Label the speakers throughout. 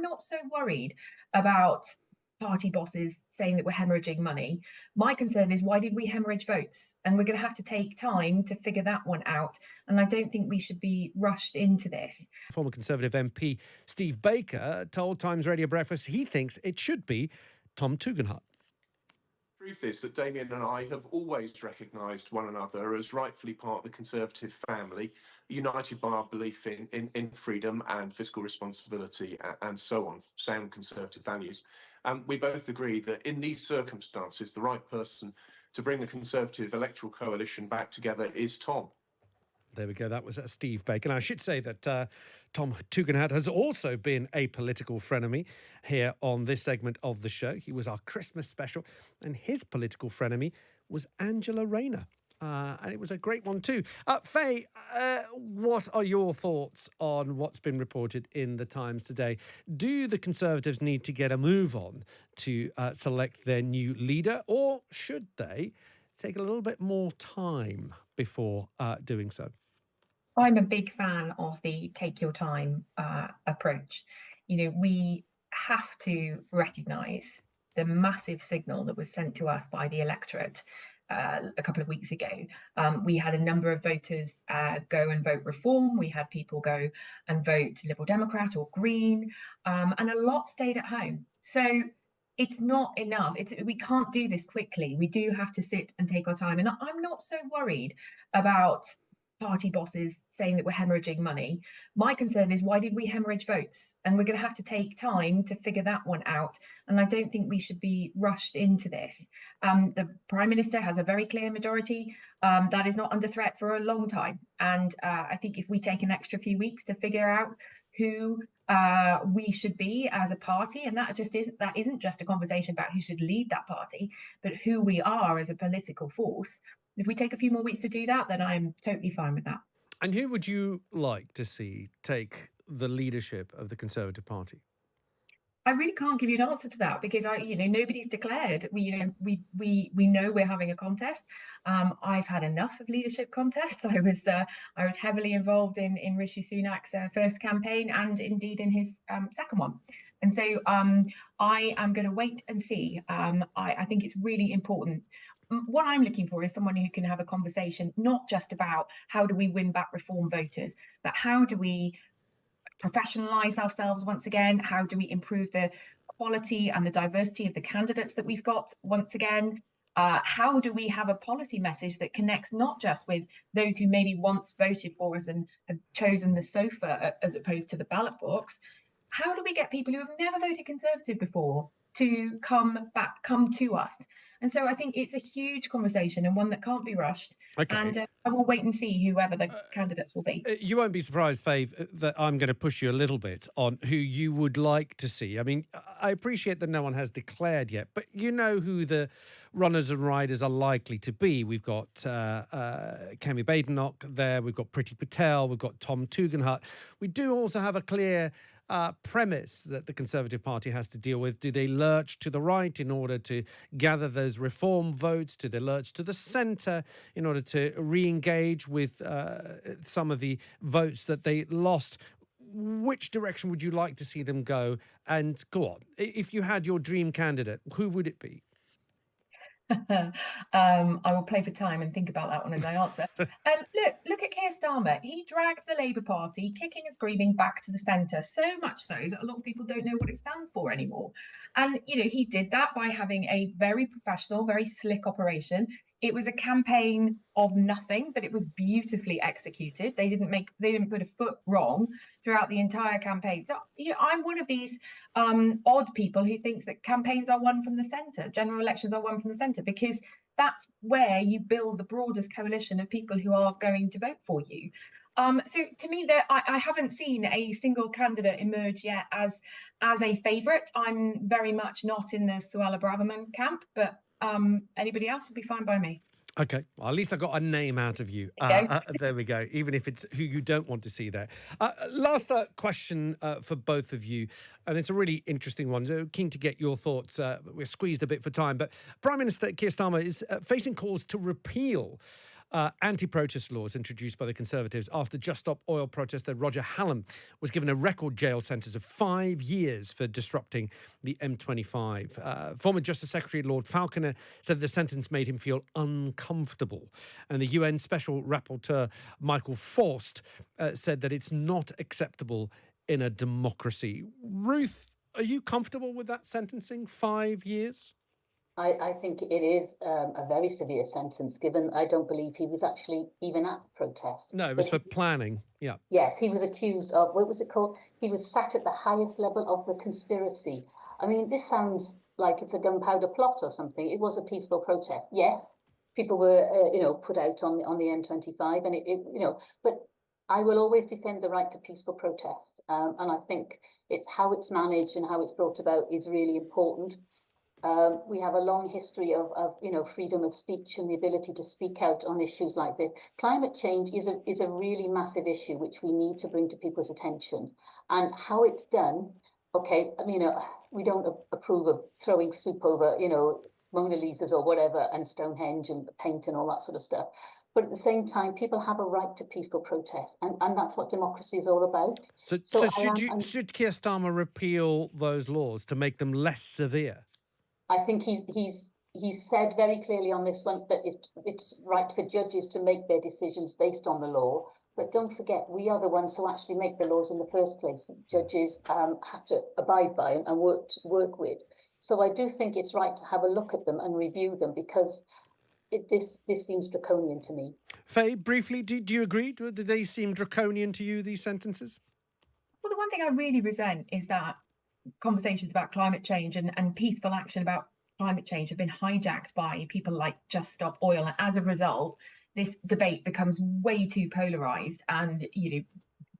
Speaker 1: not so worried about party bosses saying that we're hemorrhaging money. My concern is, why did we hemorrhage votes? And we're going to have to take time to figure that one out. And I don't think we should be rushed into this.
Speaker 2: Former Conservative MP Steve Baker told Times Radio Breakfast he thinks it should be Tom Tugendhat.
Speaker 3: The truth is that Damien and I have always recognised one another as rightfully part of the Conservative family, united by our belief in freedom and fiscal responsibility and so on, sound Conservative values. And we both agree that in these circumstances, the right person to bring the Conservative electoral coalition back together is Tom.
Speaker 2: There we go. That was Steve Baker. And I should say that Tom Tugendhat has also been a political frenemy here on this segment of the show. He was our Christmas special, and his political frenemy was Angela Rayner. And it was a great one too. Fay, what are your thoughts on what's been reported in the Times today? Do the Conservatives need to get a move on to select their new leader, or should they take a little bit more time before doing so?
Speaker 1: I'm a big fan of the take your time approach. We have to recognise the massive signal that was sent to us by the electorate a couple of weeks ago. We had a number of voters go and vote Reform. We had people go and vote Liberal Democrat or Green, and a lot stayed at home. So it's not enough. We can't do this quickly. We do have to sit and take our time. And I'm not so worried about party bosses saying that we're hemorrhaging money. My concern is, why did we hemorrhage votes? And we're going to have to take time to figure that one out. And I don't think we should be rushed into this. The Prime Minister has a very clear majority that is not under threat for a long time. And I think if we take an extra few weeks to figure out who we should be as a party, and that isn't just a conversation about who should lead that party, but who we are as a political force. If we take a few more weeks to do that, then I'm totally fine with that.
Speaker 2: And who would you like to see take the leadership of the Conservative Party?
Speaker 1: I really can't give you an answer to that, because nobody's declared. We know we're having a contest. I've had enough of leadership contests. I was heavily involved in Rishi Sunak's first campaign, and indeed in his second one. And so I am going to wait and see. I think it's really important. What I'm looking for is someone who can have a conversation, not just about how do we win back Reform voters, but how do we professionalise ourselves once again? How do we improve the quality and the diversity of the candidates that we've got once again? How do we have a policy message that connects not just with those who maybe once voted for us and have chosen the sofa as opposed to the ballot box? How do we get people who have never voted Conservative before to come to us? And so I think it's a huge conversation, and one that can't be rushed. Okay. And I will wait and see whoever the candidates will be.
Speaker 2: You won't be surprised, Fay, that I'm going to push you a little bit on who you would like to see. I mean, I appreciate that no one has declared yet, but you know who the runners and riders are likely to be. We've got Kemi Badenoch there. We've got Priti Patel. We've got Tom Tugendhat. We do also have a clear premise that the Conservative Party has to deal with. Do they lurch to the right in order to gather those Reform votes? Do they lurch to the centre in order to re-engage with some of the votes that they lost? Which direction would you like to see them go? And go on. If you had your dream candidate, who would it be?
Speaker 1: I will play for time and think about that one as I answer. Look at Keir Starmer. He dragged the Labour Party, kicking and screaming, back to the centre, so much so that a lot of people don't know what it stands for anymore. And, he did that by having a very professional, very slick operation. It was a campaign of nothing, but it was beautifully executed. They didn't put a foot wrong throughout the entire campaign. So, I'm one of these odd people who thinks that campaigns are won from the centre, general elections are won from the centre, because that's where you build the broadest coalition of people who are going to vote for you. So to me, I haven't seen a single candidate emerge yet as a favourite. I'm very much not in the Suella Braverman camp, but anybody else would be fine by me.
Speaker 2: Okay, well, at least I got a name out of you. There we go, even if it's who you don't want to see there. Last question for both of you, and it's a really interesting one. So keen to get your thoughts. We're squeezed a bit for time, but Prime Minister Keir Starmer is facing calls to repeal anti-protest laws introduced by the Conservatives after Just Stop Oil protester Roger Hallam was given a record jail sentence of 5 years for disrupting the M25. Former Justice Secretary Lord Falconer said the sentence made him feel uncomfortable. And the UN Special Rapporteur Michael Forst said that it's not acceptable in a democracy. Ruth, are you comfortable with that sentencing, 5 years?
Speaker 4: I think it is a very severe sentence, given I don't believe he was actually even at the protest.
Speaker 2: No, it was for planning. Yeah.
Speaker 4: Yes, he was accused of, what was it called? He was sat at the highest level of the conspiracy. I mean, this sounds like it's a gunpowder plot or something. It was a peaceful protest. Yes, people were, put out on the N25, and but I will always defend the right to peaceful protest. And I think it's how it's managed and how it's brought about is really important. We have a long history of freedom of speech and the ability to speak out on issues like this. Climate change is a really massive issue which we need to bring to people's attention, and how it's done. Okay, I mean, we don't approve of throwing soup over Mona Lisas or whatever, and Stonehenge and paint and all that sort of stuff. But at the same time, people have a right to peaceful protest, and that's what democracy is all about.
Speaker 2: So should Keir Starmer repeal those laws to make them less severe?
Speaker 4: I think he's said very clearly on this one that it's right for judges to make their decisions based on the law. But don't forget, we are the ones who actually make the laws in the first place. Judges have to abide by and work with. So I do think it's right to have a look at them and review them, because this seems draconian to me.
Speaker 2: Fay, briefly, do you agree? Do they seem draconian to you, these sentences?
Speaker 1: Well, the one thing I really resent is that conversations about climate change and peaceful action about climate change have been hijacked by people like Just Stop Oil. And as a result, this debate becomes way too polarized, and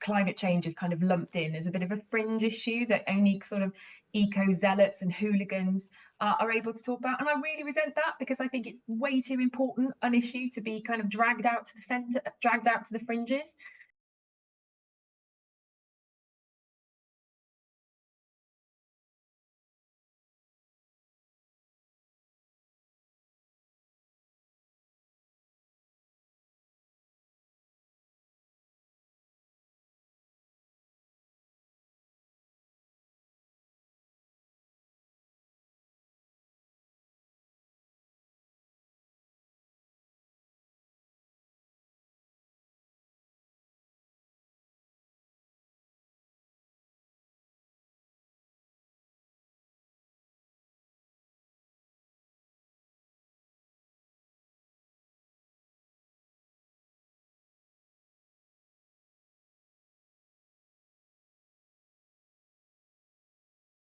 Speaker 1: climate change is kind of lumped in as a bit of a fringe issue that only sort of eco-zealots and hooligans are able to talk about. And I really resent that, because I think it's way too important an issue to be kind of dragged out to the centre, dragged out to the fringes.